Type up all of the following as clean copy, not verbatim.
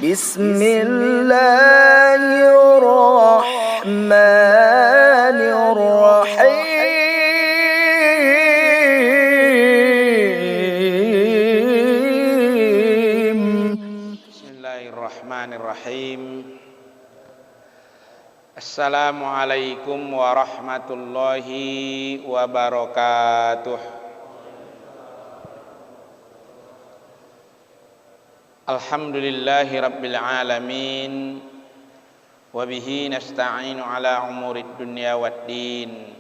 بسم الله الرحمن الرحيم بسم الله الرحمن الرحيم Assalamualaikum warahmatullahi wabarakatuh. Alhamdulillahi rabbil alamin, wabihi nasta'inu ala umurid dunya waddin,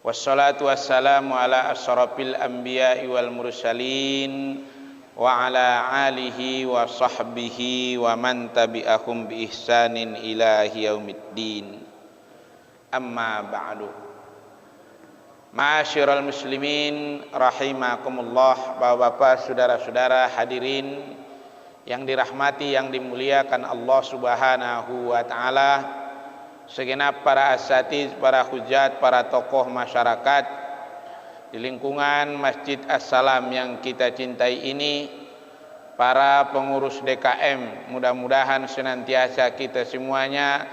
wassalatu wassalamu ala asyrafil anbiya'i wal mursalin, wa ala alihi wa sahbihi wa man tabi'ahum bi ihsanin ila yaumiddin. Amma ba'du. Ma'asyiral muslimin rahimakumullah, Bapak-bapak, saudara-saudara hadirin yang dirahmati, yang dimuliakan Allah Subhanahu wa taala, segenap para asatiz, para hujat, para tokoh masyarakat di lingkungan Masjid As-Salam yang kita cintai ini, para pengurus DKM, mudah-mudahan senantiasa kita semuanya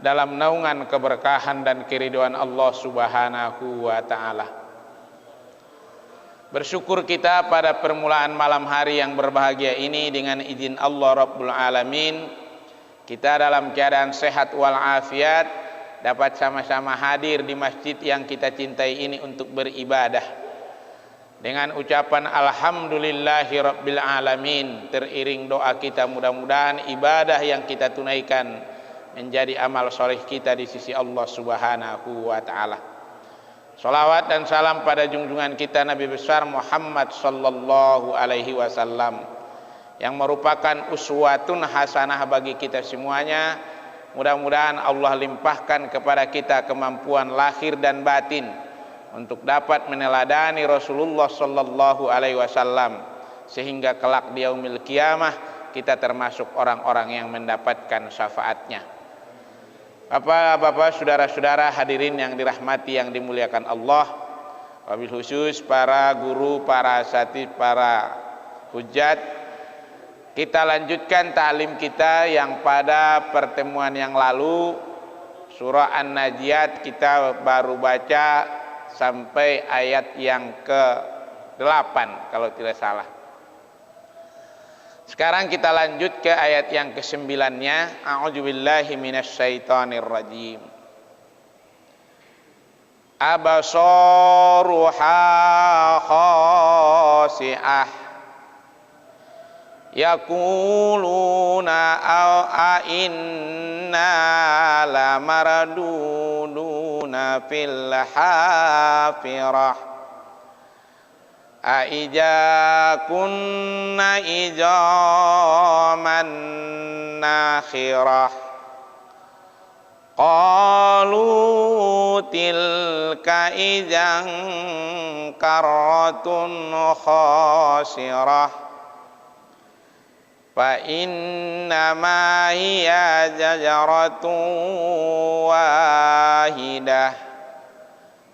dalam naungan keberkahan dan keridhaan Allah Subhanahu wa taala. Bersyukur kita pada permulaan malam hari yang berbahagia ini, dengan izin Allah Rabbul Alamin, kita dalam keadaan sehat walafiat dapat sama-sama hadir di masjid yang kita cintai ini untuk beribadah dengan ucapan alhamdulillahi rabbil alamin, teriring doa kita, mudah-mudahan ibadah yang kita tunaikan menjadi amal soleh kita di sisi Allah Subhanahu wa taala. Salawat dan salam pada junjungan kita Nabi besar Muhammad sallallahu alaihi wasallam yang merupakan uswatun hasanah bagi kita semuanya. Mudah-mudahan Allah limpahkan kepada kita kemampuan lahir dan batin untuk dapat meneladani Rasulullah sallallahu alaihi wasallam, sehingga kelak di yaumil qiyamah kita termasuk orang-orang yang mendapatkan syafaatnya. Bapak-bapak, saudara-saudara hadirin yang dirahmati, yang dimuliakan Allah, wabil khusus para guru, para asatidz, para hujat, kita lanjutkan ta'lim kita yang pada pertemuan yang lalu surah An-Najiat kita baru baca sampai ayat yang ke-8 kalau tidak salah. Sekarang kita lanjut ke ayat yang ke-9-nya. A'udzubillahi minasyaitonirrajim. Absaruha khasi'ah yaquluna inna lamarduduna fil hafirah aija kunna ijaman nakhirah qalu tilka ijan karratun khasirah fa innama hiya jajaratun wahidah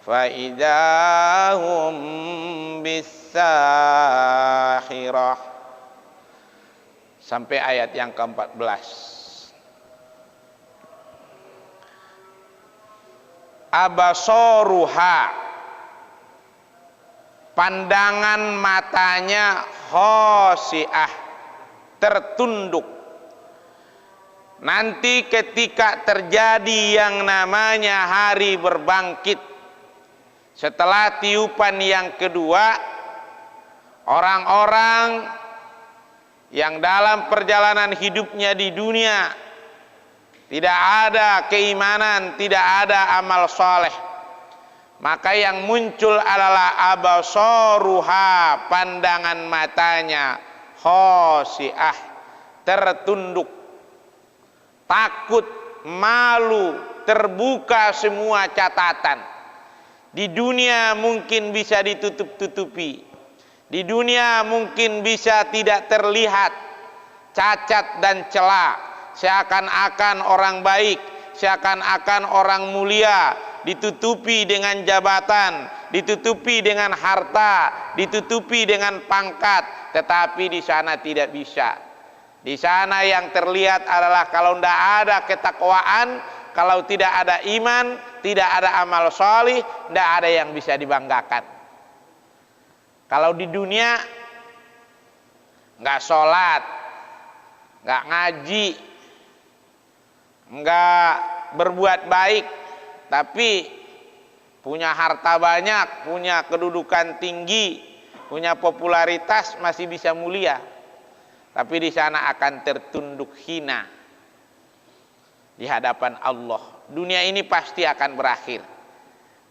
fa idahum bisahirah, sampai ayat yang ke-14. Absaruha, pandangan matanya, khasi'ah, tertunduk. Nanti ketika terjadi yang namanya hari berbangkit, setelah tiupan yang kedua, orang-orang yang dalam perjalanan hidupnya di dunia tidak ada keimanan, tidak ada amal soleh, maka yang muncul adalah absaruha, pandangan matanya, khasi'ah, tertunduk, takut, malu, terbuka semua catatan. Di dunia mungkin bisa ditutup-tutupi, di dunia mungkin bisa tidak terlihat cacat dan celah, seakan-akan orang baik, seakan-akan orang mulia, ditutupi dengan jabatan, ditutupi dengan harta, ditutupi dengan pangkat, tetapi di sana tidak bisa. Di sana yang terlihat adalah kalau tidak ada ketakwaan, kalau tidak ada iman, tidak ada amal solih, tidak ada yang bisa dibanggakan. Kalau di dunia nggak sholat, nggak ngaji, nggak berbuat baik, tapi punya harta banyak, punya kedudukan tinggi, punya popularitas, masih bisa mulia. Tapi di sana akan tertunduk hina di hadapan Allah. Dunia ini pasti akan berakhir.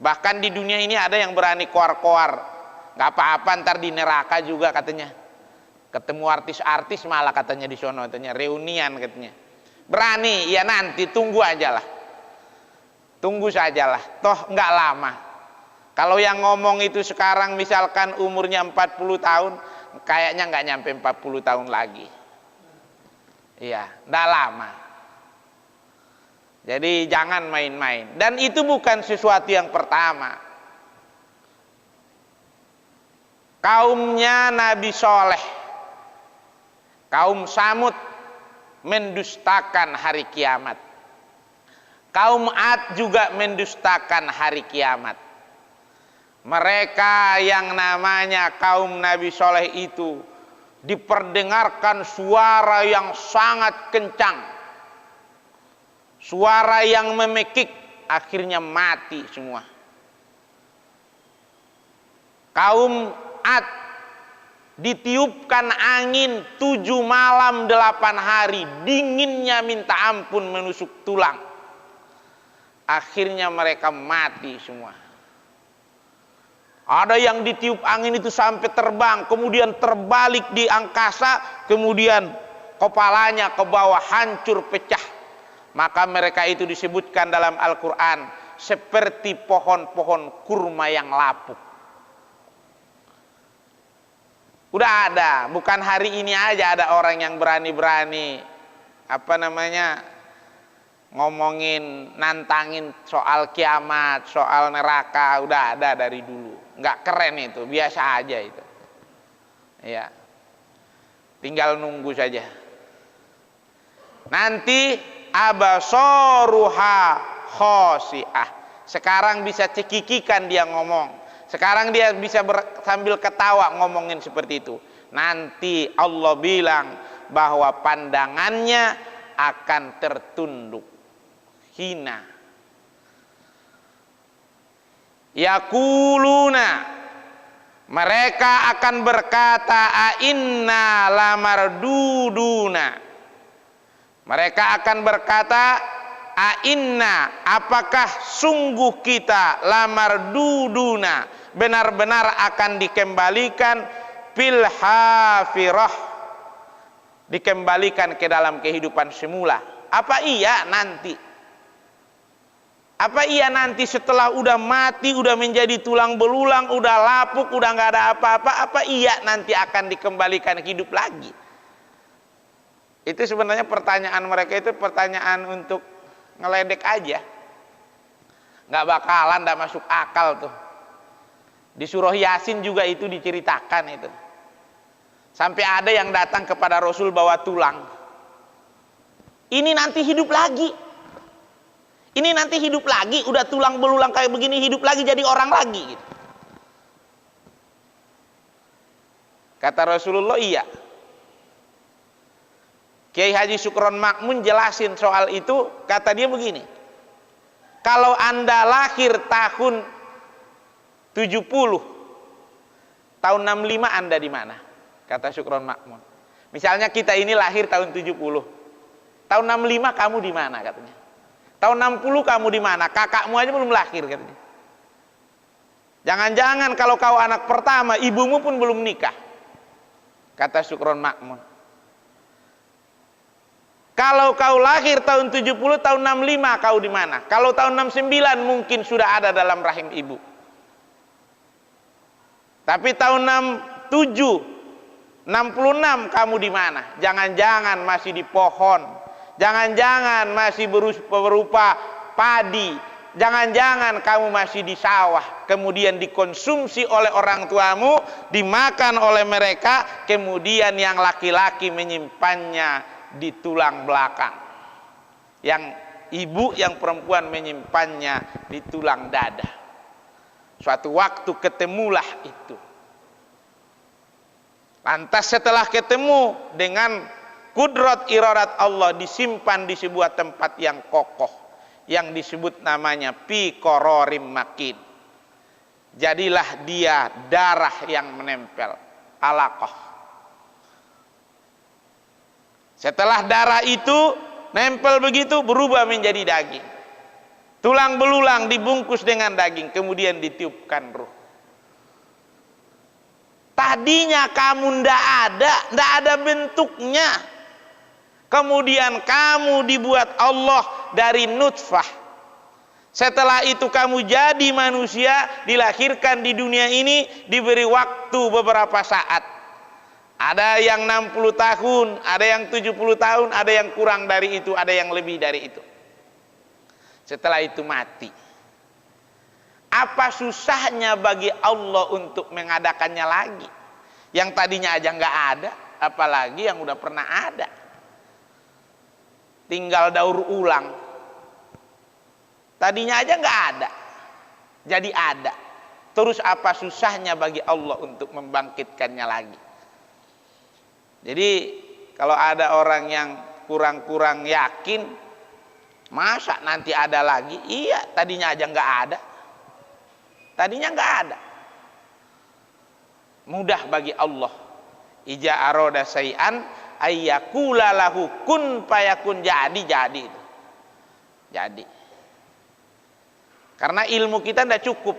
Bahkan di dunia ini ada yang berani koar-koar, nggak apa-apa ntar di neraka juga katanya. Ketemu artis-artis malah katanya di sono, katanya reunian katanya. Berani, ya nanti tunggu aja lah. Tunggu sajalah, toh nggak lama. Kalau yang ngomong itu sekarang misalkan umurnya 40 tahun, kayaknya nggak nyampe 40 tahun lagi. Iya, nggak lama. Jadi jangan main-main. Dan itu bukan sesuatu yang pertama. Kaumnya Nabi Soleh, kaum Samud, mendustakan hari kiamat. Kaum Ad juga mendustakan hari kiamat. Mereka yang namanya kaum Nabi Soleh itu diperdengarkan suara yang sangat kencang, suara yang memekik, akhirnya mati semua. Kaum Ad ditiupkan angin 7 malam 8 hari, dinginnya minta ampun menusuk tulang, akhirnya mereka mati semua. Ada yang ditiup angin itu sampai terbang, kemudian terbalik di angkasa, kemudian kepalanya ke bawah hancur pecah. Maka mereka itu disebutkan dalam Al-Quran seperti pohon-pohon kurma yang lapuk. Udah ada, bukan hari ini aja ada orang yang berani-berani ngomongin, nantangin soal kiamat, soal neraka. Udah ada dari dulu. Nggak keren itu, biasa aja itu. Ya, tinggal nunggu saja. Nanti abasoruha khosi'ah. Sekarang bisa cekikikan dia ngomong. Sekarang dia bisa sambil ketawa ngomongin seperti itu. Nanti Allah bilang bahwa pandangannya akan tertunduk hina. Yaquluna, mereka akan berkata, inna lamarduduna. Mereka akan berkata, inna, apakah sungguh kita lamarduduna, benar-benar akan dikembalikan fil hafirah, dikembalikan ke dalam kehidupan semula. Apa iya nanti? Apa iya nanti setelah udah mati, udah menjadi tulang belulang, udah lapuk, udah nggak ada apa-apa, apa iya nanti akan dikembalikan hidup lagi? Itu sebenarnya pertanyaan mereka itu pertanyaan untuk ngeledek aja. Nggak bakalan, nggak masuk akal tuh. Di surah Yasin juga itu diceritakan itu. Sampai ada yang datang kepada Rasul bawa tulang. Ini nanti hidup lagi. Ini nanti hidup lagi, udah tulang belulang kayak begini hidup lagi jadi orang lagi gitu. Kata Rasulullah, iya. Kiai Haji Sukron Makmun jelasin soal itu, kata dia begini. Kalau Anda lahir tahun 70, tahun 65 Anda di mana? Kata Sukron Makmun. Misalnya kita ini lahir tahun 70. Tahun 65 kamu di mana katanya? Tahun 60 kamu di mana? Kakakmu aja belum lahir katanya. Jangan-jangan kalau kau anak pertama, ibumu pun belum nikah. Kata Sukron Makmun. Kalau kau lahir tahun 70, tahun 65 kau di mana? Kalau tahun 69 mungkin sudah ada dalam rahim ibu. Tapi tahun 67, 66 kamu di mana? Jangan-jangan masih di pohon. Jangan-jangan masih berupa padi. Jangan-jangan kamu masih di sawah. kemudian dikonsumsi oleh orang tuamu, dimakan oleh mereka, kemudian yang laki-laki menyimpannya di tulang belakang, yang ibu yang perempuan menyimpannya di tulang dada. Suatu waktu ketemulah itu. Lantas setelah ketemu dengan kudrat iradat Allah, disimpan di sebuah tempat yang kokoh yang disebut namanya fi qararim makin. Jadilah dia darah yang menempel, alaqah. Setelah darah itu nempel begitu, berubah menjadi daging. Tulang belulang dibungkus dengan daging, kemudian ditiupkan ruh. Tadinya kamu ndak ada bentuknya. Kemudian kamu dibuat Allah dari nutfah. Setelah itu kamu jadi manusia, dilahirkan di dunia ini, diberi waktu beberapa saat. Ada yang 60 tahun, ada yang 70 tahun, ada yang kurang dari itu, ada yang lebih dari itu. Setelah itu mati. Apa susahnya bagi Allah untuk mengadakannya lagi? Yang tadinya aja nggak ada, apalagi yang udah pernah ada. Tinggal daur ulang. Tadinya aja nggak ada, jadi ada. Terus apa susahnya bagi Allah untuk membangkitkannya lagi? Jadi kalau ada orang yang kurang-kurang yakin, masa nanti ada lagi? Iya, tadinya aja nggak ada. Tadinya nggak ada. Mudah bagi Allah. Ija aroda say'an ayyakula lahu kun fayakun, jadi itu. Jadi. Karena ilmu kita tidak cukup.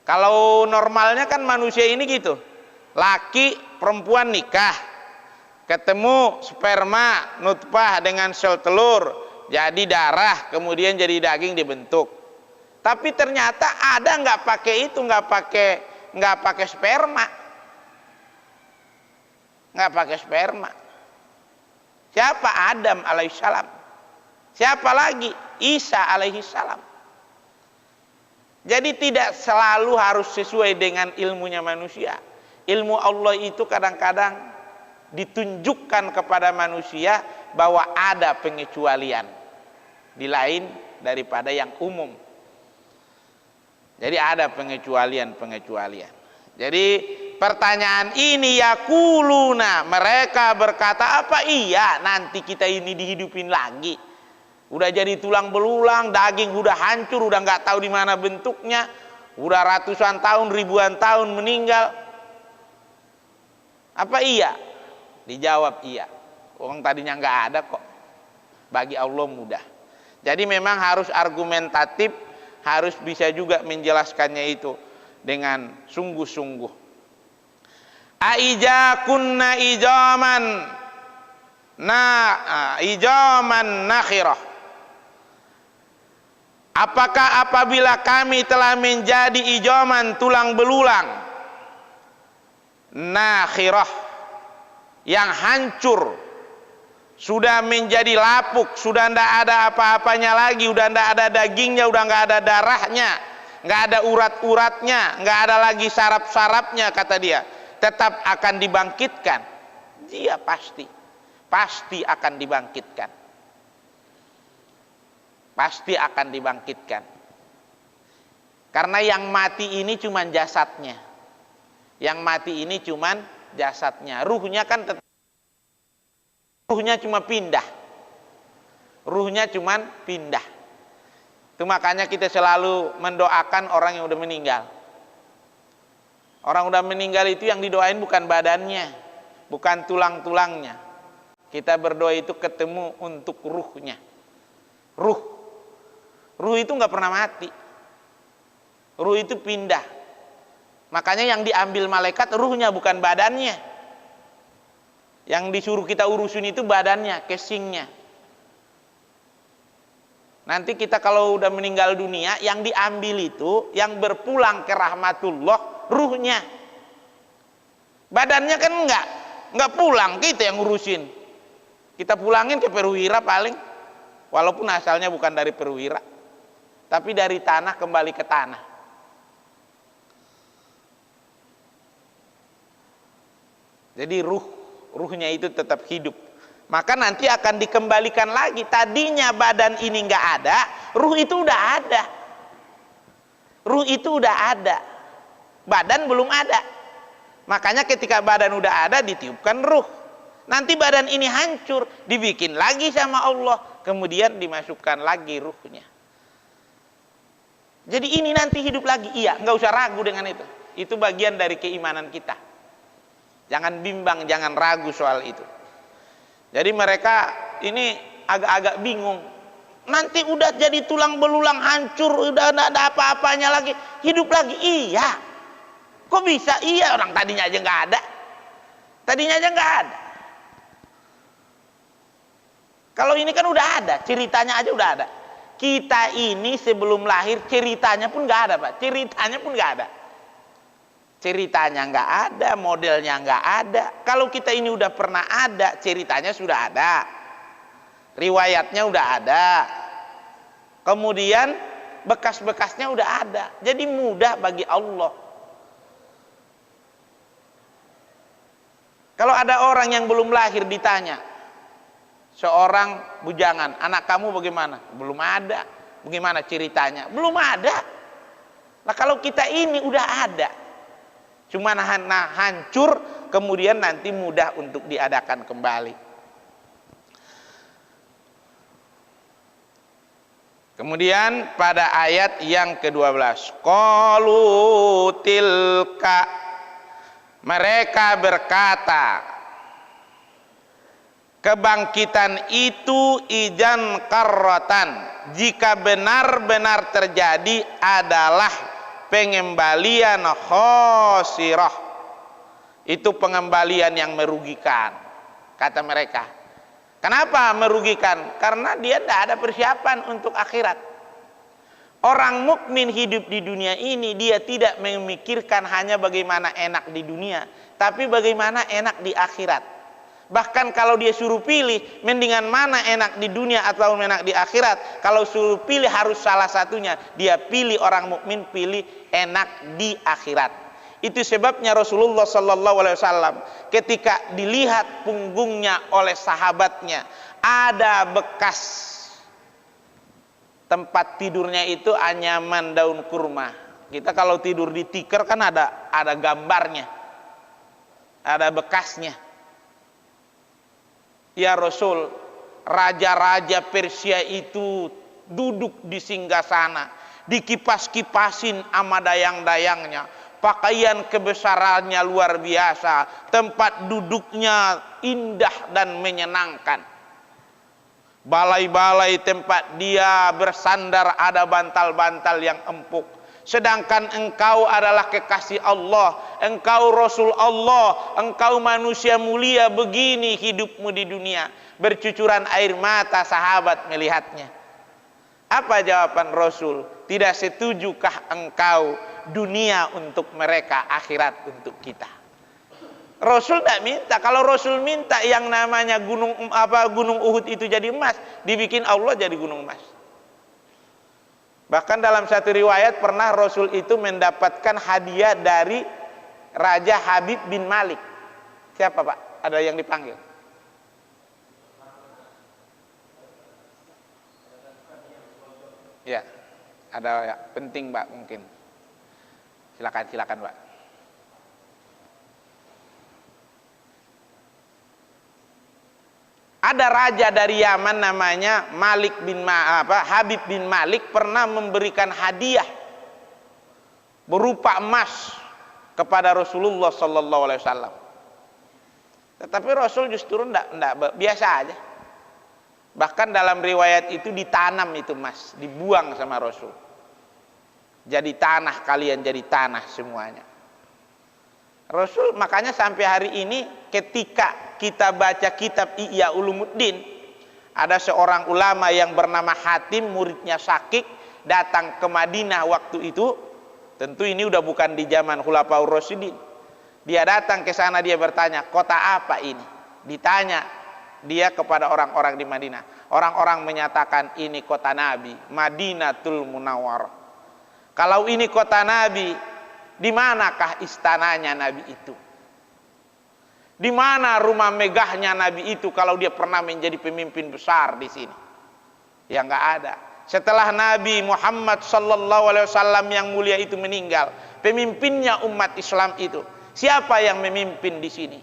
Kalau normalnya kan manusia ini gitu. Laki perempuan nikah, ketemu sperma nutfah dengan sel telur, jadi darah, kemudian jadi daging dibentuk. Tapi ternyata ada nggak pakai itu, nggak pakai sperma, nggak pakai sperma. Siapa? Adam alaihissalam. Siapa lagi? Isa alaihissalam. Jadi tidak selalu harus sesuai dengan ilmunya manusia. Ilmu Allah itu kadang-kadang ditunjukkan kepada manusia bahwa ada pengecualian di lain daripada yang umum. Jadi ada pengecualian. Jadi pertanyaan ini yakuluna, mereka berkata, apa iya nanti kita ini dihidupin lagi? Udah jadi tulang belulang, daging udah hancur, udah nggak tahu di mana bentuknya, udah ratusan tahun, ribuan tahun meninggal. Apa iya? Dijawab iya. Orang tadinya nggak ada kok. Bagi Allah mudah. Jadi memang harus argumentatif, harus bisa juga menjelaskannya itu dengan sungguh-sungguh. Aija kunna ijaman nakhirah. Apakah apabila kami telah menjadi ijaman tulang belulang nakhirah yang hancur, sudah menjadi lapuk, sudah tidak ada apa-apanya lagi, sudah tidak ada dagingnya, sudah nggak ada darahnya, nggak ada urat-uratnya, nggak ada lagi saraf-sarafnya, kata dia, tetap akan dibangkitkan. Dia pasti akan dibangkitkan. Pasti akan dibangkitkan. Karena yang mati ini cuma jasadnya. Yang mati ini cuma jasadnya. Ruhnya kan tetap, ruhnya cuma pindah. Ruhnya cuma pindah. Itu makanya kita selalu mendoakan orang yang udah meninggal. Orang udah meninggal itu yang didoain bukan badannya, bukan tulang-tulangnya. Kita berdoa itu ketemu untuk ruhnya. Ruh itu nggak pernah mati. Ruh itu pindah. Makanya yang diambil malaikat ruhnya, bukan badannya. Yang disuruh kita urusin itu badannya, casingnya. Nanti kita kalau udah meninggal dunia, yang diambil itu, yang berpulang ke rahmatullah, ruhnya. Badannya kan nggak pulang, kita yang ngurusin. Kita pulangin ke perwira paling, walaupun asalnya bukan dari perwira, tapi dari tanah kembali ke tanah. Jadi ruhnya itu tetap hidup. Maka nanti akan dikembalikan lagi. Tadinya badan ini nggak ada, ruh itu udah ada. Ruh itu udah ada, badan belum ada. Makanya ketika badan udah ada, ditiupkan ruh. Nanti badan ini hancur, dibikin lagi sama Allah, kemudian dimasukkan lagi ruhnya. Jadi ini nanti hidup lagi. Iya, nggak usah ragu dengan itu. Itu bagian dari keimanan kita. Jangan bimbang, jangan ragu soal itu. Jadi mereka ini agak-agak bingung. Nanti udah jadi tulang belulang, hancur, udah nggak ada apa-apanya lagi, hidup lagi. Iya. Kok bisa? Iya, orang tadinya aja nggak ada. Tadinya aja nggak ada. Kalau ini kan udah ada, ceritanya aja udah ada. Kita ini sebelum lahir ceritanya pun nggak ada, Pak. Ceritanya pun nggak ada. Ceritanya nggak ada, modelnya nggak ada. Kalau kita ini udah pernah ada, ceritanya sudah ada, riwayatnya udah ada, kemudian bekas-bekasnya udah ada. Jadi mudah bagi Allah. Kalau ada orang yang belum lahir ditanya, seorang bujangan, anak kamu bagaimana? Belum ada. Bagaimana ceritanya? Belum ada. Nah kalau kita ini udah ada, cuma hancur, kemudian nanti mudah untuk diadakan kembali. Kemudian pada ayat yang ke-12, qalu tilka, mereka berkata, kebangkitan itu ijan karrotan, jika benar-benar terjadi adalah pengembalian khosirah, itu pengembalian yang merugikan, kata mereka. Kenapa merugikan? Karena dia tidak ada persiapan untuk akhirat. Orang mukmin hidup di dunia ini, dia tidak memikirkan hanya bagaimana enak di dunia, tapi bagaimana enak di akhirat. Bahkan kalau dia suruh pilih, mendingan mana enak di dunia atau enak di akhirat, kalau suruh pilih harus salah satunya, dia pilih, orang mukmin pilih enak di akhirat. Itu sebabnya Rasulullah SAW ketika dilihat punggungnya oleh sahabatnya ada bekas tempat tidurnya itu anyaman daun kurma. Kita kalau tidur di tikar kan ada gambarnya, ada bekasnya. Ya Rasul, raja-raja Persia itu duduk di singgasana, dikipas-kipasin sama dayang-dayangnya, pakaian kebesarannya luar biasa, tempat duduknya indah dan menyenangkan. Balai-balai tempat dia bersandar ada bantal-bantal yang empuk. Sedangkan engkau adalah kekasih Allah, engkau Rasul Allah, engkau manusia mulia, begini hidupmu di dunia. Bercucuran air mata sahabat melihatnya. Apa jawaban Rasul? Tidak setujukah engkau dunia untuk mereka, akhirat untuk kita? Rasul tidak minta. Kalau Rasul minta yang namanya gunung Uhud itu jadi emas, dibikin Allah jadi gunung emas. Bahkan dalam satu riwayat pernah Rasul itu mendapatkan hadiah dari Raja Habib bin Malik. Siapa Pak? Ada yang dipanggil? Ya, ada ya, penting Pak mungkin. Silakan Pak. Ada raja dari Yaman namanya Habib bin Malik pernah memberikan hadiah berupa emas kepada Rasulullah SAW. Tetapi Rasul justru enggak, biasa aja. Bahkan dalam riwayat itu ditanam itu emas, dibuang sama Rasul. Jadi tanah, kalian jadi tanah semuanya. Rasul makanya sampai hari ini ketika kita baca kitab Ihya Ulumuddin, ada seorang ulama yang bernama Hatim, muridnya Syakik, datang ke Madinah waktu itu. Tentu ini udah bukan di zaman Khulafaur Rasyidin. Dia datang ke sana, dia bertanya, kota apa ini? Ditanya dia kepada orang-orang di Madinah. Orang-orang menyatakan ini kota Nabi, Madinatul Munawwarah. Kalau ini kota Nabi, di manakah istananya Nabi itu? Di mana rumah megahnya Nabi itu kalau dia pernah menjadi pemimpin besar di sini? Ya nggak ada. Setelah Nabi Muhammad sallallahu alaihi wasallam yang mulia itu meninggal, pemimpinnya umat Islam itu, siapa yang memimpin di sini?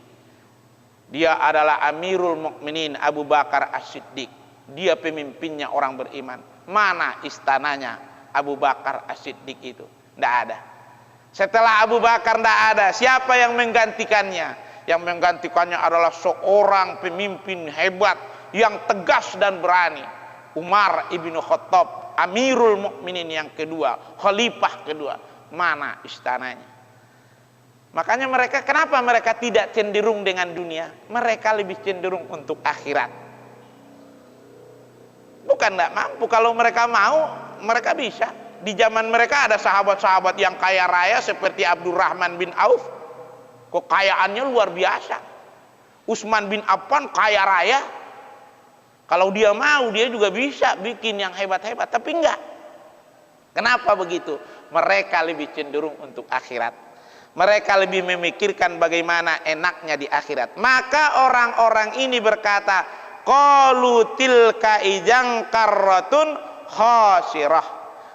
Dia adalah Amirul Mukminin Abu Bakar As-Siddiq. Dia pemimpinnya orang beriman. Mana istananya Abu Bakar As-Siddiq itu? Tidak ada. Setelah Abu Bakar tidak ada, siapa yang menggantikannya? Yang menggantikannya adalah seorang pemimpin hebat yang tegas dan berani. Umar ibnu Khattab, Amirul Mukminin yang kedua, khalifah kedua. Mana istananya? Makanya mereka, kenapa mereka tidak cenderung dengan dunia? Mereka lebih cenderung untuk akhirat. Bukan tidak mampu. Kalau mereka mau, mereka bisa. Di zaman mereka ada sahabat-sahabat yang kaya raya seperti Abdurrahman bin Auf. Kekayaannya luar biasa. Utsman bin Affan kaya raya. Kalau dia mau, dia juga bisa bikin yang hebat-hebat. Tapi enggak. Kenapa begitu? Mereka lebih cenderung untuk akhirat. Mereka lebih memikirkan bagaimana enaknya di akhirat. Maka orang-orang ini berkata, qalu tilka ijang karratun khasirah.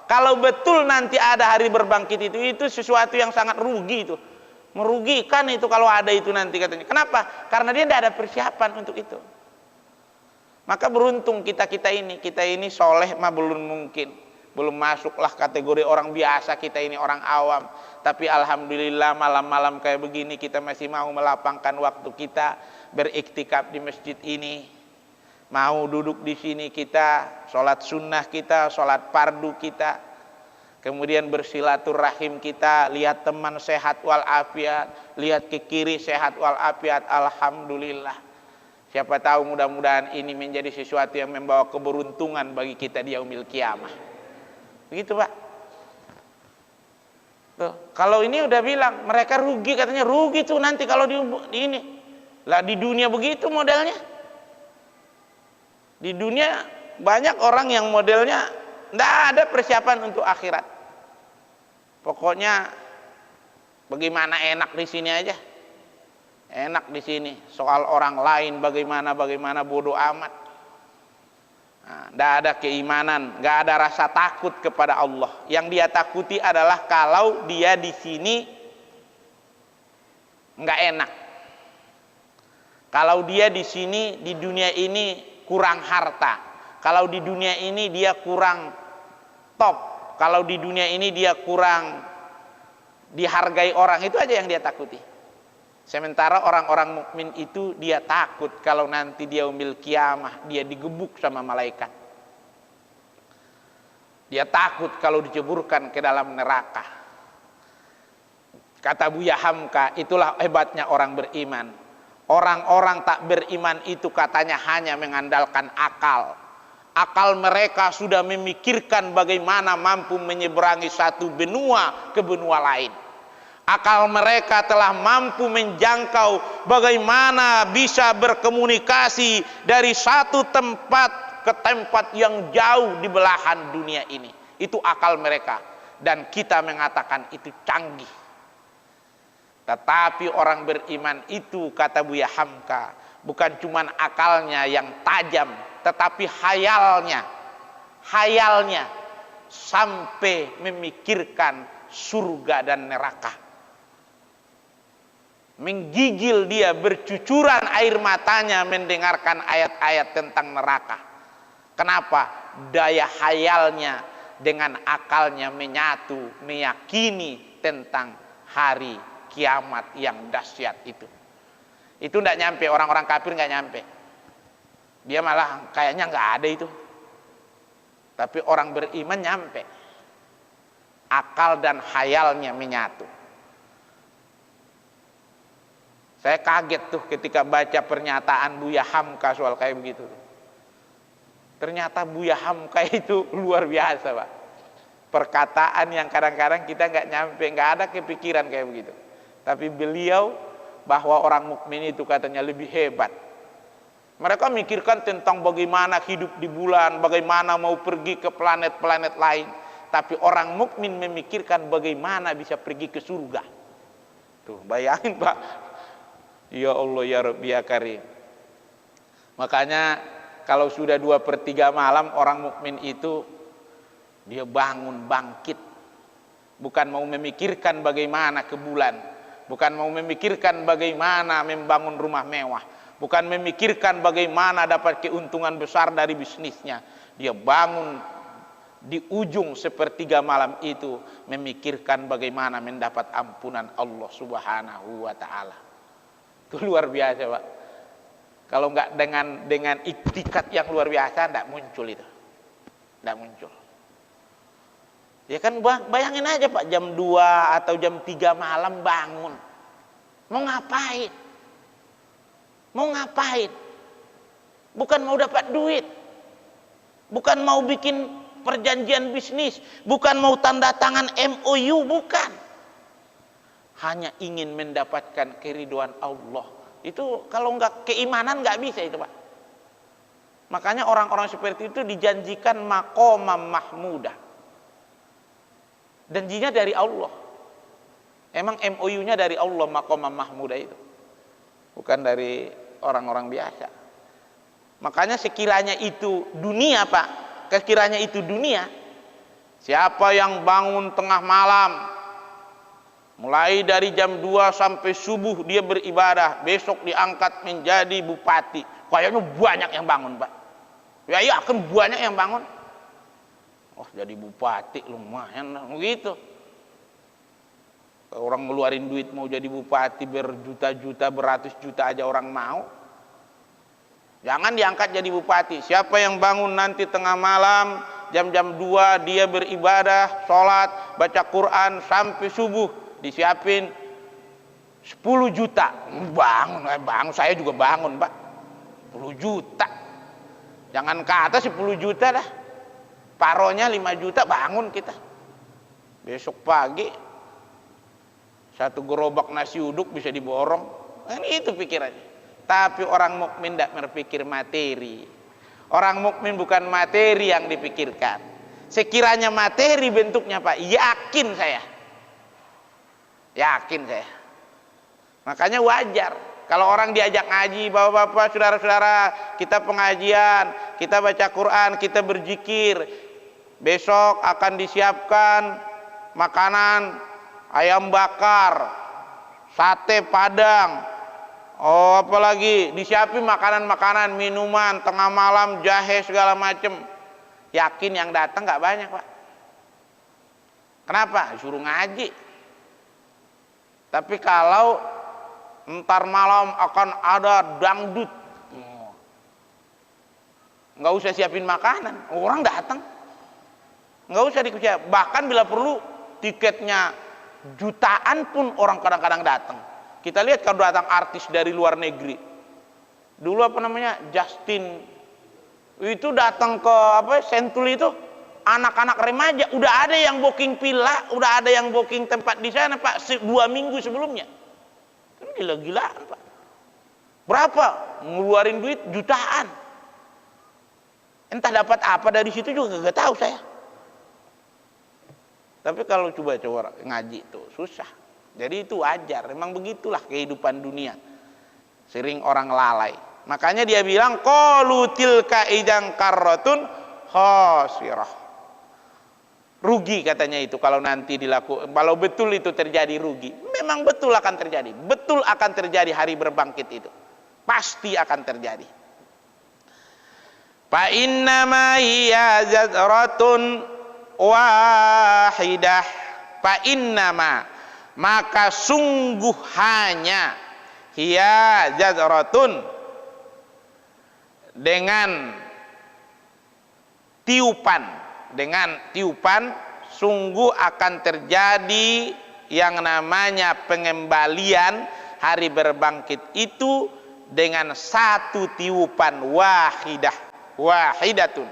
Kalau betul nanti ada hari berbangkit itu sesuatu yang sangat rugi itu. Merugikan itu kalau ada itu nanti katanya. Kenapa? Karena dia tidak ada persiapan untuk itu. Maka beruntung kita ini soleh mah belum mungkin. Belum masuklah kategori orang biasa, kita ini orang awam. Tapi alhamdulillah malam-malam kayak begini kita masih mau melapangkan waktu kita beriktikaf di masjid ini. Mau duduk di sini kita, sholat sunnah kita, sholat fardu kita. Kemudian bersilaturahim kita, lihat teman sehat walafiat, lihat ke kiri sehat walafiat, alhamdulillah. Siapa tahu mudah-mudahan ini menjadi sesuatu yang membawa keberuntungan bagi kita di yaumil kiamah. Begitu Pak. Tuh, kalau ini udah bilang mereka rugi, katanya rugi tuh nanti kalau di ini. Lah di dunia begitu modelnya. Di dunia banyak orang yang modelnya tidak ada persiapan untuk akhirat. Pokoknya bagaimana enak di sini aja. Enak di sini. Soal orang lain bagaimana bodoh amat. Tidak ada keimanan, nggak ada rasa takut kepada Allah. Yang dia takuti adalah kalau dia di sini nggak enak. Kalau dia di sini di dunia ini kurang harta. Kalau di dunia ini dia kurang top. Kalau di dunia ini dia kurang dihargai orang, itu aja yang dia takuti. Sementara orang-orang mukmin itu dia takut kalau nanti dia yaumil kiamah dia digebuk sama malaikat. Dia takut kalau diceburkan ke dalam neraka. Kata Buya Hamka, itulah hebatnya orang beriman. Orang-orang tak beriman itu katanya hanya mengandalkan akal. Akal mereka sudah memikirkan bagaimana mampu menyeberangi satu benua ke benua lain. Akal mereka telah mampu menjangkau bagaimana bisa berkomunikasi dari satu tempat ke tempat yang jauh di belahan dunia ini. Itu akal mereka. Dan kita mengatakan itu canggih. Tetapi orang beriman itu, kata Buya Hamka, bukan cuma akalnya yang tajam, tetapi hayalnya sampai memikirkan surga dan neraka. Menggigil dia, bercucuran air matanya mendengarkan ayat-ayat tentang neraka. Kenapa? Daya hayalnya dengan akalnya menyatu, meyakini tentang hari kiamat yang dahsyat itu. Itu tidak nyampe, orang-orang kafir nggak nyampe. Dia malah kayaknya nggak ada itu. Tapi orang beriman nyampe. Akal dan hayalnya menyatu. Saya kaget tuh ketika baca pernyataan Buya Hamka soal kayak begitu. Ternyata Buya Hamka itu luar biasa Pak. Perkataan yang kadang-kadang kita nggak nyampe, nggak ada kepikiran kayak begitu. Tapi beliau bahwa orang mukmin itu katanya lebih hebat. Mereka mikirkan tentang bagaimana hidup di bulan, bagaimana mau pergi ke planet-planet lain. Tapi orang mukmin memikirkan bagaimana bisa pergi ke surga. Tuh bayangin Pak. Ya Allah ya Rabbi ya Karim. Makanya kalau sudah 2/3 malam, orang mukmin itu dia bangun, bangkit, bukan mau memikirkan bagaimana ke bulan, bukan mau memikirkan bagaimana membangun rumah mewah, bukan memikirkan bagaimana dapat keuntungan besar dari bisnisnya. Dia bangun di ujung 1/3 malam itu memikirkan bagaimana mendapat ampunan Allah Subhanahu wa taala. Itu luar biasa, Pak. Kalau enggak dengan iktikat yang luar biasa, enggak muncul itu. Enggak muncul. Ya kan, bayangin aja Pak, jam 2 atau jam 3 malam bangun. Mau ngapain? Mau ngapain? Bukan mau dapat duit. Bukan mau bikin perjanjian bisnis, bukan mau tanda tangan MOU, bukan. Hanya ingin mendapatkan keridhaan Allah. Itu kalau enggak keimanan enggak bisa itu, Pak. Makanya orang-orang seperti itu dijanjikan maqamam mahmudah. Janjinya dari Allah. Emang MOU-nya dari Allah, maqamam mahmudah itu. Bukan dari orang-orang biasa. Makanya sekiranya itu dunia, Pak. Sekiranya itu dunia. Siapa yang bangun tengah malam, mulai dari jam 2 sampai subuh dia beribadah, besok diangkat menjadi bupati. Kayaknya banyak yang bangun, Pak. Ya akan banyak yang bangun. Oh, jadi bupati lumayan lah, begitu. Orang ngeluarin duit mau jadi bupati berjuta-juta, beratus juta aja orang mau. Jangan diangkat jadi bupati. Siapa yang bangun nanti tengah malam, jam-jam 2 dia beribadah, sholat, baca Quran sampai subuh, disiapin 10 juta. Bangun, saya juga bangun, Pak. 10 juta. Jangan kata 10 juta dah. Paronya 5 juta, bangun kita. Besok pagi 1 gerobak nasi uduk bisa diborong. Kan itu pikirannya. Tapi orang mukmin tidak berpikir materi. Orang mukmin bukan materi yang dipikirkan. Sekiranya materi bentuknya, Pak, yakin saya. Yakin saya. Makanya wajar kalau orang diajak ngaji, bapak-bapak, saudara-saudara, kita pengajian, kita baca Quran, kita berzikir. Besok akan disiapkan makanan ayam bakar, sate padang, oh apalagi disiapin makanan-makanan, minuman, tengah malam jahe segala macem. Yakin yang datang nggak banyak, Pak. Kenapa? Suruh ngaji. Tapi kalau ntar malam akan ada dangdut, nggak usah siapin makanan, orang datang. Nggak usah dikasih. Bahkan bila perlu tiketnya jutaan pun orang kadang-kadang datang. Kita lihat kalau datang artis dari luar negeri. Dulu apa namanya, Justin itu datang ke Sentul itu, anak-anak remaja udah ada yang booking villa, udah ada yang booking tempat di sana, Pak, 2 minggu sebelumnya. Kan gila-gilaan, Pak. Berapa? Ngeluarin duit jutaan. Entah dapat apa dari situ juga gak tahu saya. Tapi kalau coba-coba ngaji itu susah. Jadi itu wajar, memang begitulah kehidupan dunia. Sering orang lalai. Makanya dia bilang qalu tilka idzan karratun khasirah. Rugi katanya itu kalau nanti dilakukan, kalau betul itu terjadi rugi. Memang betul akan terjadi. Betul akan terjadi hari berbangkit itu. Pasti akan terjadi. Fa innama hiya zazratun wahidah. Fa innama, maka sungguh hanya, hiya jazratun, dengan tiupan sungguh akan terjadi yang namanya pengembalian hari berbangkit itu dengan 1 tiupan wahidatun.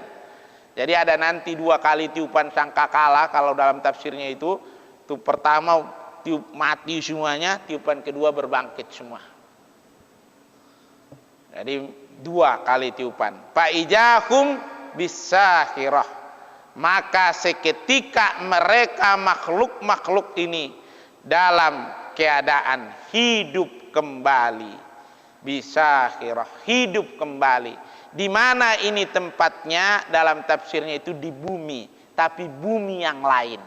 Jadi ada nanti 2 kali tiupan sangkakala kalau dalam tafsirnya itu. Itu pertama tiup mati semuanya, tiupan kedua berbangkit semua. Jadi 2 kali tiupan. Faijahum bisahirah, maka seketika mereka makhluk-makhluk ini dalam keadaan hidup kembali. bisakhirah, hidup kembali. Di mana ini tempatnya? Dalam tafsirnya itu di bumi, tapi bumi yang lain.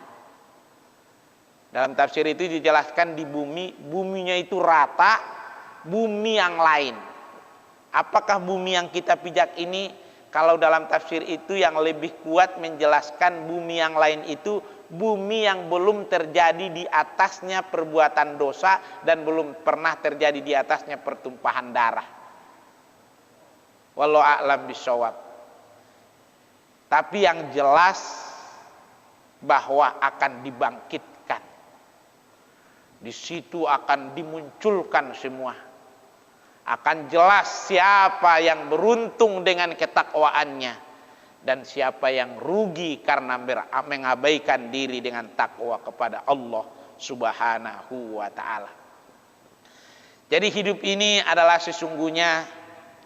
Dalam tafsir itu dijelaskan di bumi, buminya itu rata, bumi yang lain. Apakah bumi yang kita pijak ini? Kalau dalam tafsir itu yang lebih kuat menjelaskan bumi yang lain itu bumi yang belum terjadi di atasnya perbuatan dosa dan belum pernah terjadi di atasnya pertumpahan darah. Wallahu a'lam bishawab. Tapi yang jelas bahwa akan dibangkitkan. Di situ akan dimunculkan semua. Akan jelas siapa yang beruntung dengan ketakwaannya dan siapa yang rugi karena mengabaikan diri dengan takwa kepada Allah Subhanahu wa ta'ala. Jadi hidup ini adalah sesungguhnya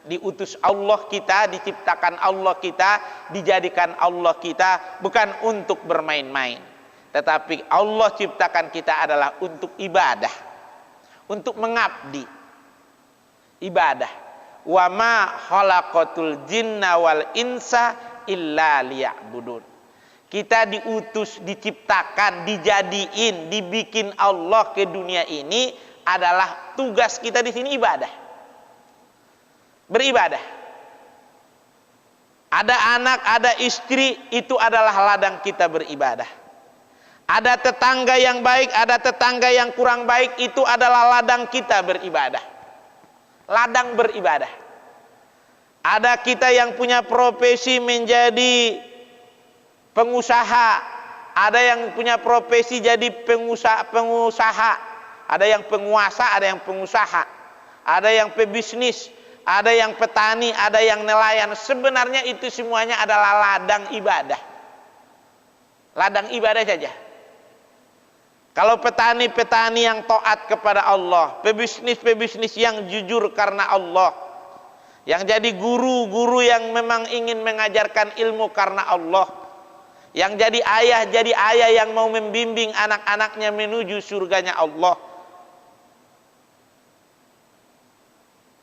diutus Allah kita, diciptakan Allah kita, dijadikan Allah kita bukan untuk bermain-main, tetapi Allah ciptakan kita adalah untuk ibadah, untuk mengabdi. Ibadah. Wa ma khalaqatul jinna wal insa illa liya'budun. Kita diutus, diciptakan, dijadiin, dibikin Allah ke dunia ini adalah tugas kita di sini ibadah. Beribadah. Ada anak, ada istri, itu adalah ladang kita beribadah. Ada tetangga yang baik, ada tetangga yang kurang baik, itu adalah ladang kita beribadah. Ladang beribadah. Ada kita yang punya profesi menjadi pengusaha, ada yang punya profesi jadi pengusaha, ada yang penguasa, ada yang pengusaha, ada yang pebisnis, ada yang petani, ada yang nelayan. Sebenarnya itu semuanya adalah ladang ibadah. Ladang ibadah saja. Kalau petani-petani yang taat kepada Allah, pebisnis-pebisnis yang jujur karena Allah, yang jadi guru-guru yang memang ingin mengajarkan ilmu karena Allah, yang jadi ayah yang mau membimbing anak-anaknya menuju surganya Allah.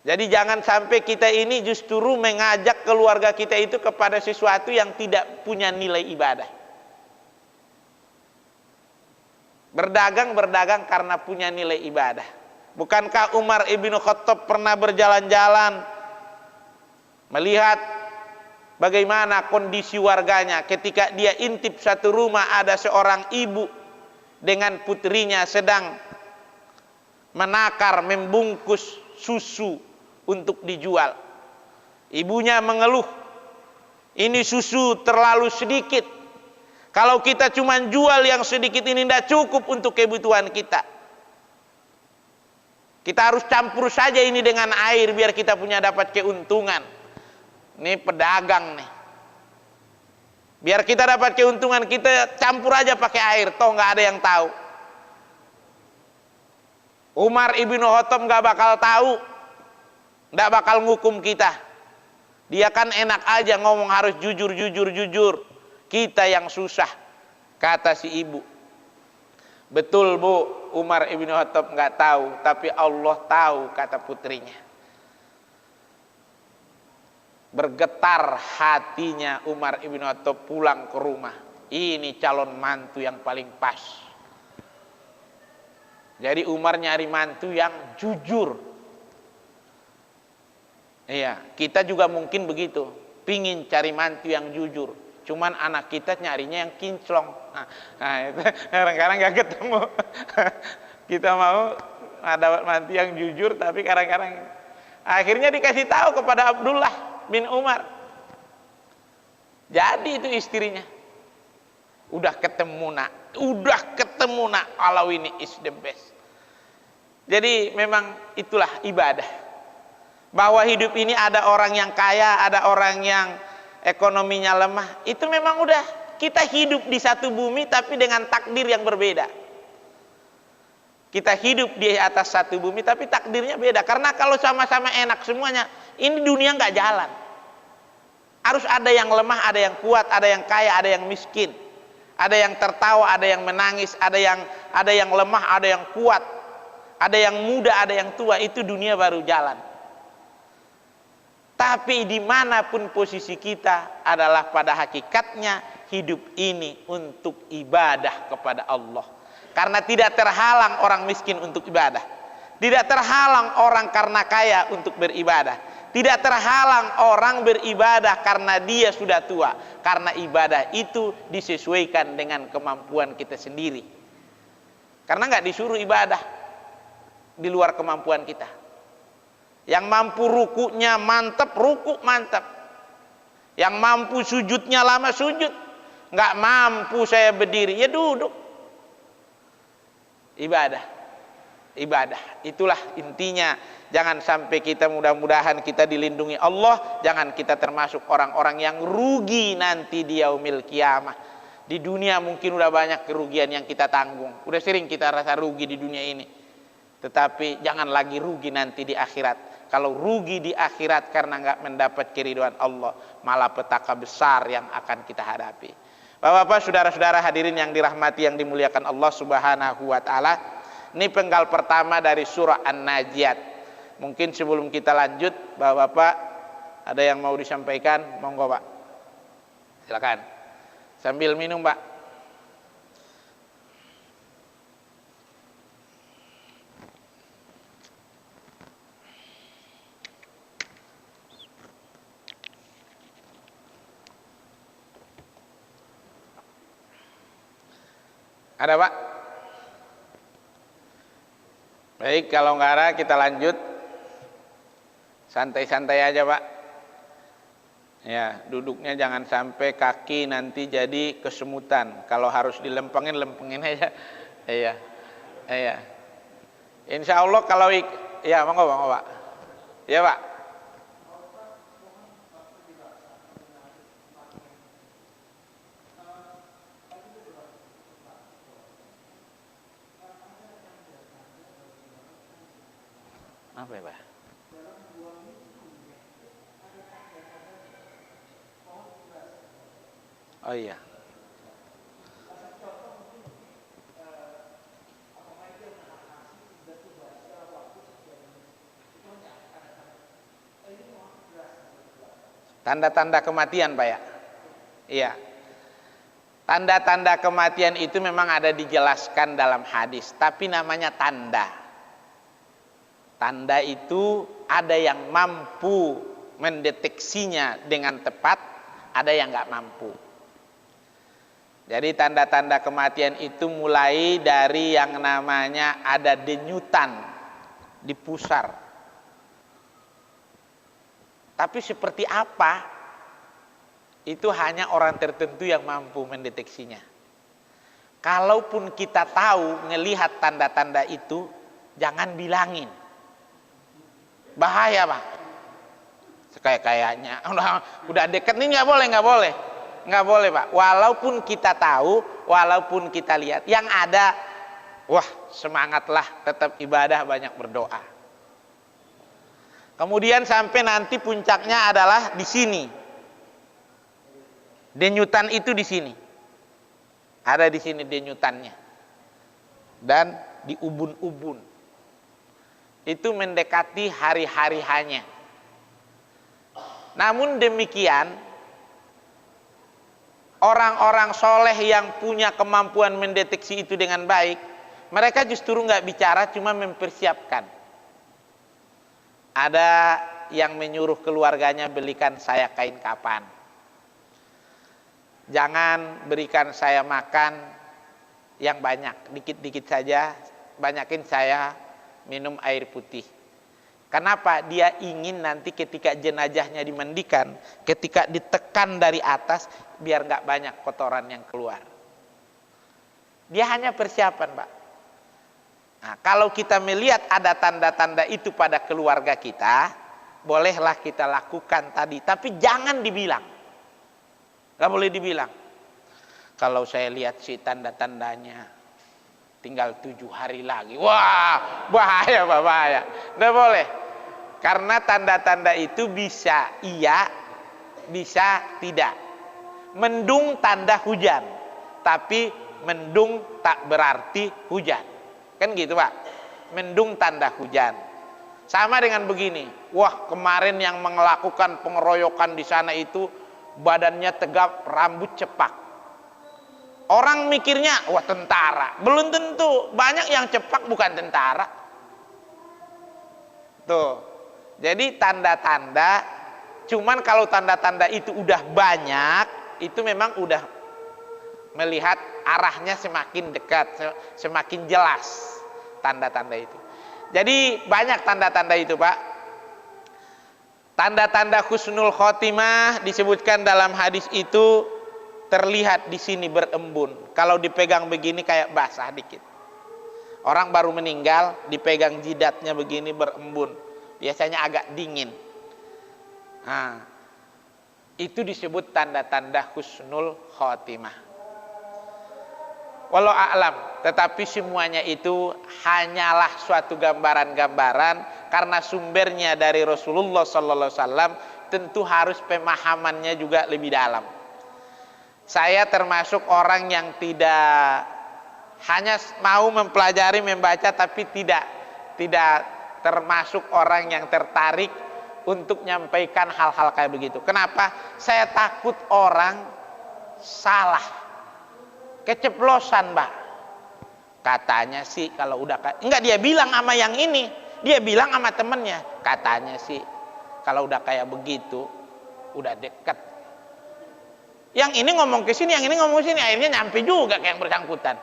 Jadi jangan sampai kita ini justru mengajak keluarga kita itu kepada sesuatu yang tidak punya nilai ibadah. Berdagang karena punya nilai ibadah. Bukankah Umar ibnu Khattab pernah berjalan-jalan melihat bagaimana kondisi warganya ketika dia intip satu rumah, ada seorang ibu dengan putrinya sedang menakar, membungkus susu untuk dijual. Ibunya mengeluh, ini susu terlalu sedikit. Kalau kita cuma jual yang sedikit ini tidak cukup untuk kebutuhan kita. Kita harus campur saja ini dengan air biar kita punya dapat keuntungan. Ini pedagang nih. Biar kita dapat keuntungan, kita campur aja pakai air, toh nggak ada yang tahu. Umar ibnu Khattab nggak bakal tahu, nggak bakal ngukum kita. Dia kan enak aja ngomong harus jujur. Kita yang susah, kata si ibu. Betul bu, Umar ibnu Khattab nggak tahu, tapi Allah tahu, kata putrinya. Bergetar hatinya Umar ibnu Khattab pulang ke rumah. Ini calon mantu yang paling pas. Jadi Umar nyari mantu yang jujur. Iya, kita juga mungkin begitu, pingin cari mantu yang jujur. Cuman anak kita nyarinya yang kinclong. Nah itu kadang-kadang gak ketemu. Kita mau ada mantu yang jujur, tapi kadang-kadang akhirnya dikasih tahu kepada Abdullah bin Umar. Jadi itu istrinya. Udah ketemu nak, kalau ini is the best. Jadi memang itulah ibadah. Bahwa hidup ini ada orang yang kaya, ada orang yang ekonominya lemah, itu memang udah kita hidup di satu bumi tapi dengan takdir yang berbeda. Kita hidup di atas satu bumi tapi takdirnya beda. Karena kalau sama-sama enak semuanya, ini dunia nggak jalan. Harus ada yang lemah, ada yang kuat, ada yang kaya, ada yang miskin, ada yang tertawa, ada yang menangis, ada yang lemah, ada yang kuat, ada yang muda, ada yang tua. Itu dunia baru jalan. Tetapi dimanapun posisi kita adalah pada hakikatnya hidup ini untuk ibadah kepada Allah. Karena tidak terhalang orang miskin untuk ibadah. Tidak terhalang orang karena kaya untuk beribadah. Tidak terhalang orang beribadah karena dia sudah tua. Karena ibadah itu disesuaikan dengan kemampuan kita sendiri. Karena nggak disuruh ibadah di luar kemampuan kita. Yang mampu rukunya mantap, ruku mantap. Yang mampu sujudnya lama, sujud. Nggak mampu saya berdiri, ya duduk. Ibadah, itulah intinya. Jangan sampai kita, mudah-mudahan kita dilindungi Allah. Jangan kita termasuk orang-orang yang rugi nanti di yaumil kiamah. Di dunia mungkin udah banyak kerugian yang kita tanggung. Udah sering kita rasa rugi di dunia ini. Tetapi jangan lagi rugi nanti di akhirat. Kalau rugi di akhirat karena nggak mendapat keridhaan Allah, malah petaka besar yang akan kita hadapi. Bapak-bapak, saudara-saudara hadirin yang dirahmati, yang dimuliakan Allah Subhanahu wa taala. Ini penggal pertama dari surah An-Najiat. Mungkin sebelum kita lanjut, Bapak-bapak ada yang mau disampaikan? Monggo, Pak. Silakan. Sambil minum, Pak. Ada, Pak? Baik, kalau nggak ada kita lanjut. Santai-santai aja, Pak. Ya, duduknya jangan sampai kaki nanti jadi kesemutan. Kalau harus dilempengin, lempengin aja. Iya. Iya. Insya Allah kalau ya, monggo, Pak. Ya, Pak. Apa ya, Pak? Oh iya. Tanda-tanda kematian, Pak ya? Iya. Tanda-tanda kematian itu memang ada dijelaskan dalam hadis, tapi namanya tanda. Tanda itu ada yang mampu mendeteksinya dengan tepat, ada yang nggak mampu. Jadi tanda-tanda kematian itu mulai dari yang namanya ada denyutan di pusar. Tapi seperti apa? Itu hanya orang tertentu yang mampu mendeteksinya. Kalaupun kita tahu, ngelihat tanda-tanda itu, jangan bilangin. Bahaya, Pak. Kayaknya udah deket nih, nggak boleh, Pak. Walaupun kita tahu, walaupun kita lihat, yang ada, wah, semangatlah, tetap ibadah, banyak berdoa. Kemudian sampai nanti puncaknya adalah di sini. Denyutan itu di sini. Ada di sini denyutannya. Dan di ubun-ubun. Itu mendekati hari-hari hanya. Namun demikian, orang-orang soleh yang punya kemampuan mendeteksi itu dengan baik, mereka justru nggak bicara, cuma mempersiapkan. Ada yang menyuruh keluarganya, belikan saya kain kapan. Jangan berikan saya makan yang banyak, dikit-dikit saja, banyakin saya minum air putih. Kenapa? Dia ingin nanti ketika jenazahnya dimandikan, ketika ditekan dari atas, biar nggak banyak kotoran yang keluar. Dia hanya persiapan, Pak. Nah, kalau kita melihat ada tanda-tanda itu pada keluarga kita, bolehlah kita lakukan tadi, tapi jangan dibilang. Nggak boleh dibilang. Kalau saya lihat sih tanda-tandanya, tinggal 7 hari lagi. Wah, bahaya, Pak, bahaya. Nggak boleh. Karena tanda-tanda itu bisa iya, bisa tidak. Mendung tanda hujan, tapi mendung tak berarti hujan. Kan gitu, Pak. Mendung tanda hujan. Sama dengan begini, wah kemarin yang melakukan pengeroyokan di sana itu badannya tegap, rambut cepak. Orang mikirnya, wah tentara. Belum tentu, banyak yang cepak bukan tentara. Tuh, jadi tanda-tanda, cuman kalau tanda-tanda itu udah banyak, itu memang udah melihat arahnya semakin dekat, semakin jelas tanda-tanda itu. Jadi banyak tanda-tanda itu, Pak. Tanda-tanda husnul khotimah disebutkan dalam hadis itu terlihat di sini berembun. Kalau dipegang begini kayak basah dikit. Orang baru meninggal dipegang jidatnya begini berembun. Biasanya agak dingin. Nah, itu disebut tanda-tanda husnul khotimah. Walau a'lam, tetapi semuanya itu hanyalah suatu gambaran-gambaran karena sumbernya dari Rasulullah sallallahu alaihi wasallam, tentu harus pemahamannya juga lebih dalam. Saya termasuk orang yang tidak hanya mau mempelajari, membaca, tapi tidak termasuk orang yang tertarik untuk menyampaikan hal-hal kayak begitu. Kenapa? Saya takut orang salah, keceplosan, Mbak. Katanya sih kalau udah enggak, dia bilang sama yang ini, dia bilang sama temennya, katanya sih kalau udah kayak begitu udah dekat. Yang ini ngomong ke sini, yang ini ngomong ke sini, akhirnya nyampe juga kayak yang bersangkutan.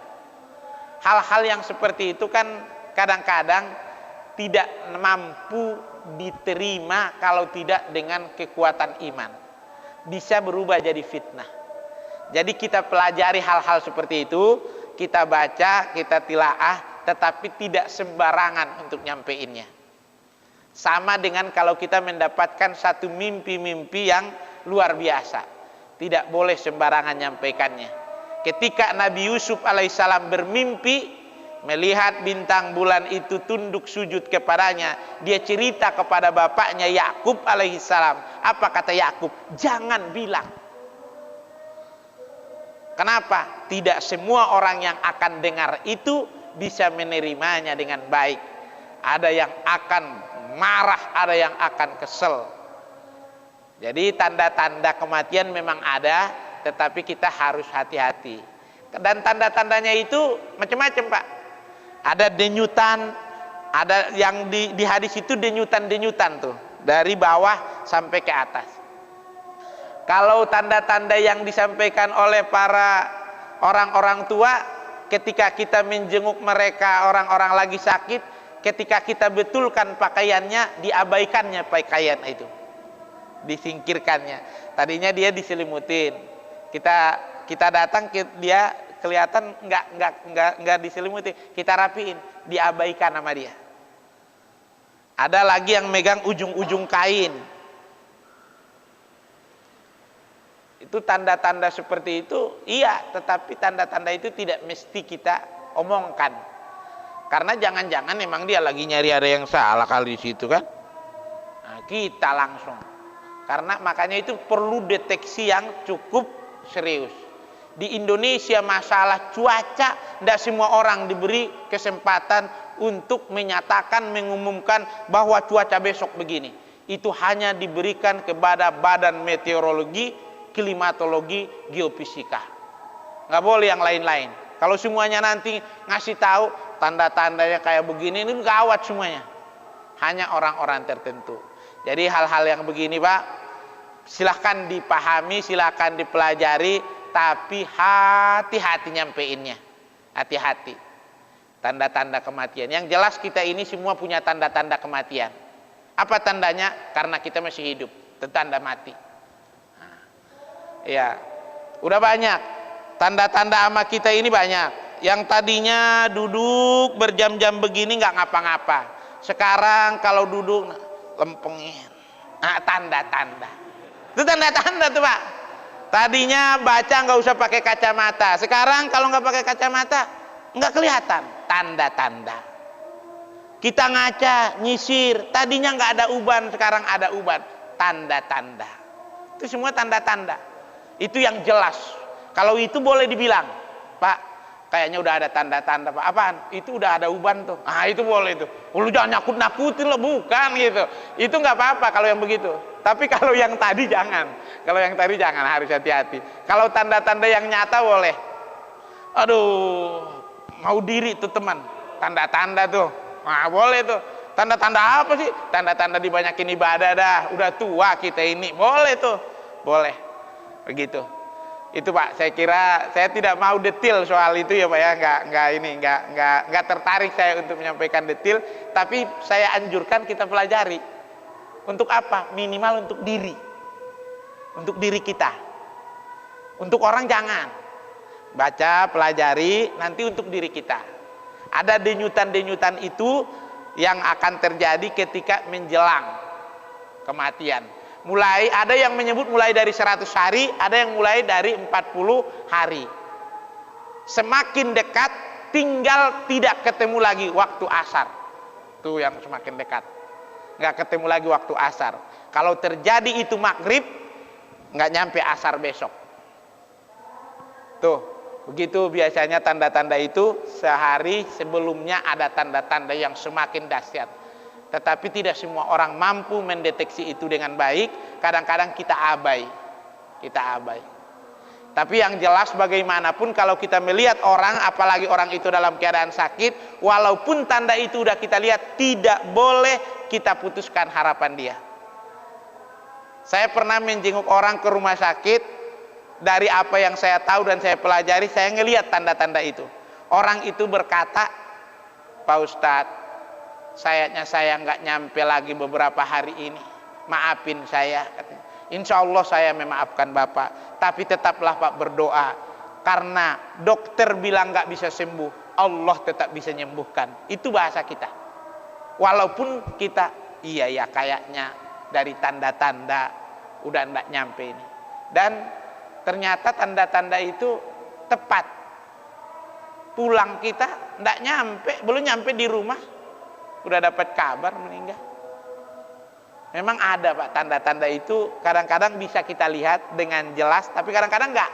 Hal-hal yang seperti itu kan kadang-kadang tidak mampu diterima kalau tidak dengan kekuatan iman. Bisa berubah jadi fitnah. Jadi kita pelajari hal-hal seperti itu, kita baca, kita tilaah, tetapi tidak sembarangan untuk nyampeinnya. Sama dengan kalau kita mendapatkan satu mimpi-mimpi yang luar biasa, tidak boleh sembarangan nyampaikannya. Ketika Nabi Yusuf alaihissalam bermimpi melihat bintang bulan itu tunduk sujud kepadanya, dia cerita kepada bapaknya Yakub alaihissalam. Apa kata Yakub? Jangan bilang. Kenapa? Tidak semua orang yang akan dengar itu bisa menerimanya dengan baik. Ada yang akan marah, ada yang akan kesel. Jadi tanda-tanda kematian memang ada, tetapi kita harus hati-hati. Dan tanda-tandanya itu macam-macam, Pak. Ada denyutan, ada yang di hadis itu denyutan-denyutan tuh, dari bawah sampai ke atas. Kalau tanda-tanda yang disampaikan oleh para orang-orang tua, ketika kita menjenguk mereka, orang-orang lagi sakit, ketika kita betulkan pakaiannya, diabaikannya pakaian itu, disingkirkannya. Tadinya dia diselimutin, kita datang, dia kelihatan nggak diselimuti, kita rapiin, diabaikan sama dia. Ada lagi yang megang ujung-ujung kain. Itu tanda-tanda seperti itu, iya, tetapi tanda-tanda itu tidak mesti kita omongkan. Karena jangan-jangan memang dia lagi nyari ada yang salah kali di situ kan. Nah, kita langsung. Karena makanya itu perlu deteksi yang cukup serius. Di Indonesia masalah cuaca, tidak semua orang diberi kesempatan untuk menyatakan, mengumumkan bahwa cuaca besok begini. Itu hanya diberikan kepada Badan Meteorologi, Klimatologi, Geofisika. Nggak boleh yang lain-lain. Kalau semuanya nanti ngasih tahu tanda-tandanya kayak begini, ini gawat semuanya. Hanya orang-orang tertentu. Jadi hal-hal yang begini, Pak, silahkan dipahami, silahkan dipelajari, tapi hati-hati nyampeinnya. Hati-hati. Tanda-tanda kematian. Yang jelas kita ini semua punya tanda-tanda kematian. Apa tandanya? Karena kita masih hidup. Itu tanda mati. Ya, udah banyak tanda-tanda ama kita ini banyak. Yang tadinya duduk berjam-jam begini nggak ngapa-ngapa, sekarang kalau duduk lempengin. Nah, tanda-tanda. Itu tanda-tanda tuh, Pak. Tadinya baca nggak usah pakai kacamata, sekarang kalau nggak pakai kacamata nggak kelihatan. Tanda-tanda. Kita ngaca, nyisir, tadinya nggak ada uban, sekarang ada uban. Tanda-tanda. Itu semua tanda-tanda. Itu yang jelas. Kalau itu boleh dibilang, Pak, kayaknya udah ada tanda-tanda. Pak, apaan? Itu udah ada uban tuh. Ah, itu boleh tuh. Lu jangan nakut-nakutin lo, bukan gitu. Itu nggak apa-apa kalau yang begitu. Tapi kalau yang tadi jangan. Kalau yang tadi jangan, harus hati-hati. Kalau tanda-tanda yang nyata boleh. Aduh, mau diri tuh teman. Tanda-tanda tuh. Nah, boleh tuh. Tanda-tanda apa sih? Tanda-tanda dibanyakin ibadah dah. Udah tua kita ini. Boleh tuh. Boleh. Begitu. Itu Pak, saya kira saya tidak mau detail soal itu ya Pak ya, nggak tertarik saya untuk menyampaikan detail, tapi saya anjurkan kita pelajari. Untuk apa? Minimal untuk diri kita. Untuk orang jangan. Baca, pelajari, nanti untuk diri kita. Ada denyutan-denyutan itu yang akan terjadi ketika menjelang kematian. Mulai ada yang menyebut mulai dari 100 hari, ada yang mulai dari 40 hari. Semakin dekat, tinggal tidak ketemu lagi waktu asar. Itu yang semakin dekat. Nggak ketemu lagi waktu asar. Kalau terjadi itu maghrib, nggak nyampe asar besok. Tuh, begitu biasanya tanda-tanda itu. Sehari sebelumnya ada tanda-tanda yang semakin dahsyat. Tetapi tidak semua orang mampu mendeteksi itu dengan baik. Kadang-kadang kita abai. Tapi yang jelas bagaimanapun kalau kita melihat orang, apalagi orang itu dalam keadaan sakit, walaupun tanda itu sudah kita lihat, tidak boleh kita putuskan harapan dia. Saya pernah menjenguk orang ke rumah sakit. Dari apa yang saya tahu dan saya pelajari, saya ngelihat tanda-tanda itu. Orang itu berkata, Pak Ustadz, sayangnya saya nggak nyampe lagi beberapa hari ini, maafin saya. Insya Allah saya memaafkan Bapak, tapi tetaplah Pak berdoa, karena dokter bilang nggak bisa sembuh, Allah tetap bisa menyembuhkan. Itu bahasa kita. Walaupun kita iya ya kayaknya dari tanda-tanda udah nggak nyampe ini, dan ternyata tanda-tanda itu tepat. Pulang kita nggak nyampe, belum nyampe di rumah udah dapat kabar meninggal. Memang ada Pak tanda-tanda itu, kadang-kadang bisa kita lihat dengan jelas, tapi kadang-kadang enggak.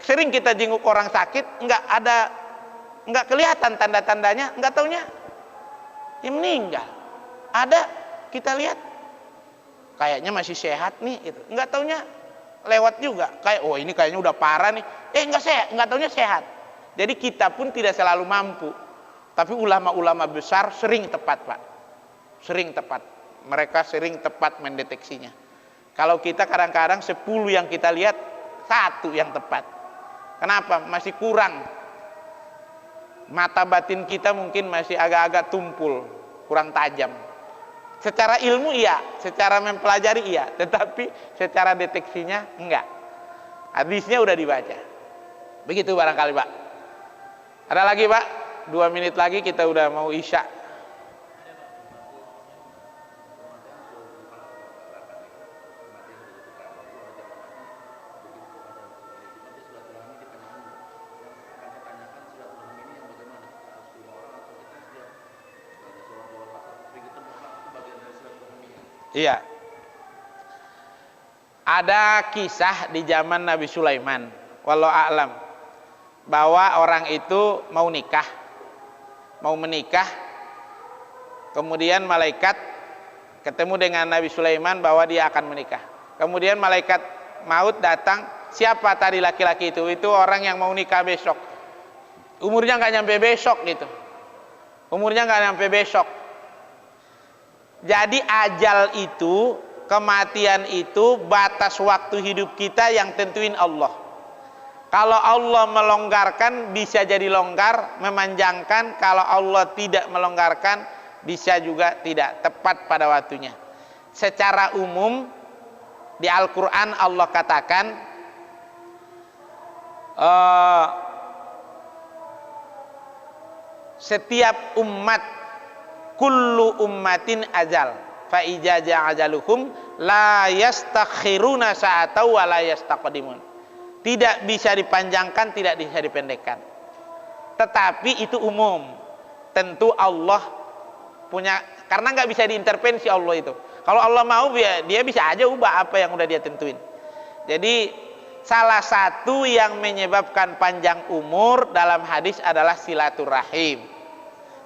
Sering kita jenguk orang sakit, enggak kelihatan tanda-tandanya, enggak taunya ya meninggal. Ada kita lihat kayaknya masih sehat nih gitu. Enggak taunya lewat juga. Kayak oh ini kayaknya udah parah nih. Enggak taunya sehat. Jadi kita pun tidak selalu mampu. Tapi ulama-ulama besar sering tepat Pak. Sering tepat. Mereka sering tepat mendeteksinya. Kalau kita kadang-kadang 10 yang kita lihat, 1 yang tepat. Kenapa? Masih kurang. Mata batin kita mungkin masih agak-agak tumpul, kurang tajam. Secara ilmu iya, secara mempelajari iya, tetapi secara deteksinya enggak. Hadisnya udah dibaca. Begitu barangkali Pak. Ada lagi Pak? 2 menit lagi kita udah mau isya. Iya. Ada kisah di zaman Nabi Sulaiman, wallahu a'lam, bahwa orang itu mau menikah, kemudian malaikat ketemu dengan Nabi Sulaiman bahwa dia akan menikah. Kemudian malaikat maut datang, siapa tadi laki-laki itu? Itu orang yang mau nikah besok. Umurnya nggak nyampe besok gitu. Jadi ajal itu, kematian itu batas waktu hidup kita yang tentuin Allah. Kalau Allah melonggarkan bisa jadi longgar, memanjangkan. Kalau Allah tidak melonggarkan bisa juga tidak tepat pada waktunya. Secara umum di Al-Quran Allah katakan setiap umat, kullu ummatin ajal, fa ijaja ajaluhum la yastakhiruna sa'atau wa la yastaqdimun. Tidak bisa dipanjangkan, tidak bisa dipendekkan. Tetapi itu umum. Tentu Allah punya, karena nggak bisa diintervensi Allah itu. Kalau Allah mau dia bisa aja ubah apa yang udah dia tentuin. Jadi salah satu yang menyebabkan panjang umur dalam hadis adalah silaturahim.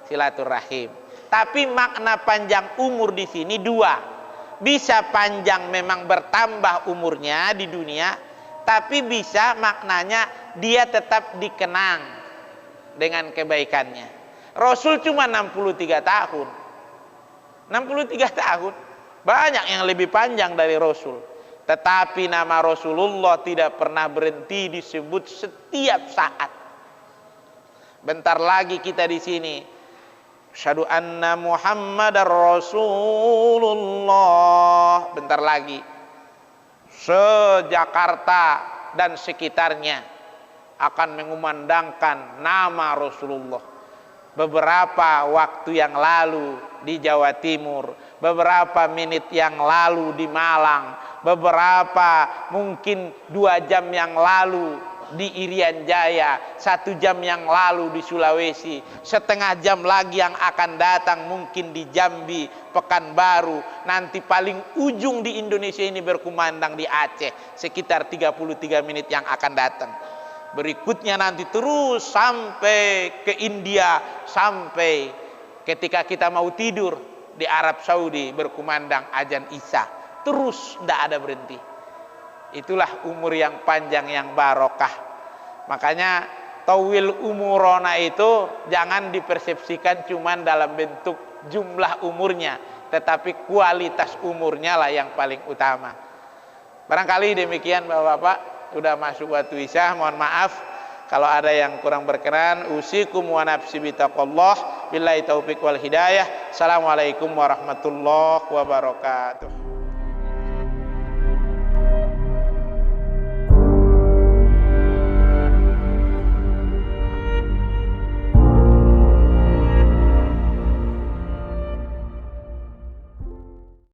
Silaturahim. Tapi makna panjang umur di sini dua. Bisa panjang memang bertambah umurnya di dunia, tapi bisa maknanya dia tetap dikenang dengan kebaikannya. Rasul cuma 63 tahun. 63 tahun. Banyak yang lebih panjang dari Rasul. Tetapi nama Rasulullah tidak pernah berhenti disebut setiap saat. Bentar lagi kita di sini. Asyhadu anna Muhammadar Rasulullah. Bentar lagi. Se-Jakarta dan sekitarnya akan mengumandangkan nama Rasulullah. Beberapa waktu yang lalu di Jawa Timur, beberapa menit yang lalu di Malang, beberapa mungkin 2 jam yang lalu di Irian Jaya, 1 jam yang lalu di Sulawesi, setengah jam lagi yang akan datang mungkin di Jambi, Pekanbaru, nanti paling ujung di Indonesia ini berkumandang di Aceh, sekitar 33 menit yang akan datang. Berikutnya nanti terus sampai ke India, sampai ketika kita mau tidur di Arab Saudi berkumandang azan Isya. Terus tidak ada berhenti. Itulah umur yang panjang yang barokah. Makanya tawil umurona itu jangan dipersepsikan cuma dalam bentuk jumlah umurnya, tetapi kualitas umurnya lah yang paling utama. Barangkali demikian Bapak-bapak. Sudah masuk waktu Isya, mohon maaf kalau ada yang kurang berkenan. Usikum wa nafsi bitaqallah. Billahi taufiq wal hidayah. Assalamualaikum warahmatullahi wabarakatuh.